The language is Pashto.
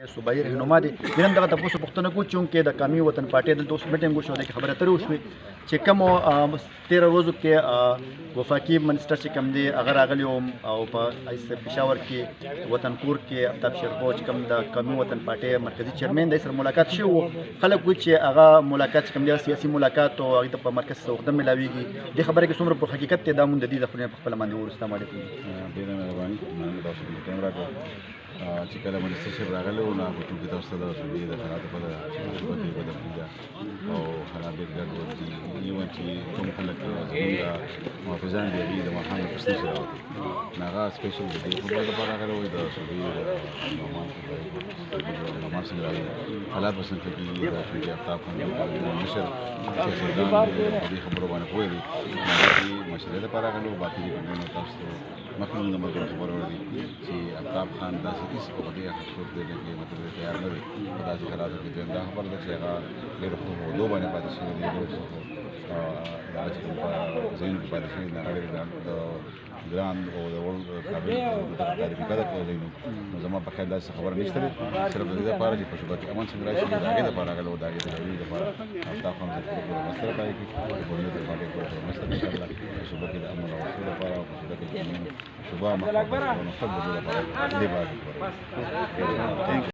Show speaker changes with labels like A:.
A: صوبایي رهنما دي نن دغه تاسو پوښتنه کو چونکې د قومي وطن پارټي دلته اوس میټینګ وشو د خبره اترې وشوې چې کوم 13 ورځو کې وفاقي منسټر چې کوم دی هغه راغلی او په پېښور کې وطنپور کې آفتاب شیرپور چې کوم د قومي وطن پارټي مرکزي چیرمن دی سره ملاقات شوی و خلک وایي چې هغه ملاقات چې کوم دی سیاسي ملاقات او هغې ته په مرکز څخه وخت ملاویږي دې خبره کې څومره په حقیقت دی دا مونږ د دې د خپلې په خپله باندې وروسته علیکم
B: ډېره مهرباني مننه تاسو ته ټایم راکړ چې کله منسټر صاحب راغلی و نو چونکې تاسو ته د صوبې د خیراتو په صوبه کې بدل ده او خرابې ګډوډ دي ایون چې کوم خلک زموږ محافظان دي هغوی د ماښام د پوستې سره راوتي نو هغه سپیشل د دې خبرو لپاره راغلی و د صوبې نعمان صاحب راغلی حالات به څنګه کېږي دا چونکې آفتاب خان مشر سیاستدان د دې خبرو باندې پوه دي هغه مشرۍ لپاره راغلی و باقي دې تاسو ته مخکې د ملګرو خبرې ورکړي چې آفتاب خان داسې هېڅ په دې څوک دی چې مطلب تیار نه دی په داسې حالاتو کې دویم دا خبره ده چې هغه ډېرو ښه موضوع باندې پاتې شوی دی ډېرو ښه هغه چې کوم په ذهنو کې پاتې شوي دی هغه ډېر ګران او د وړ قابل تعریفي قدر په ذهنو نو زما په خیال داسې خبره نشته دی صرف د دې لپاره چې په شوبه کې امن څنګه راشي د هغې لپاره راغلی و د هغې د راوړي لپاره آفتاب خان د پوره مرسته راپای کړي د کورنۍ د پارټۍ پوره مرسته انشاءالله په شوبه کې د امن او اصول لپاره او په شوبه کې د شوبه مخکې د پرمختګ د لپاره دې باندې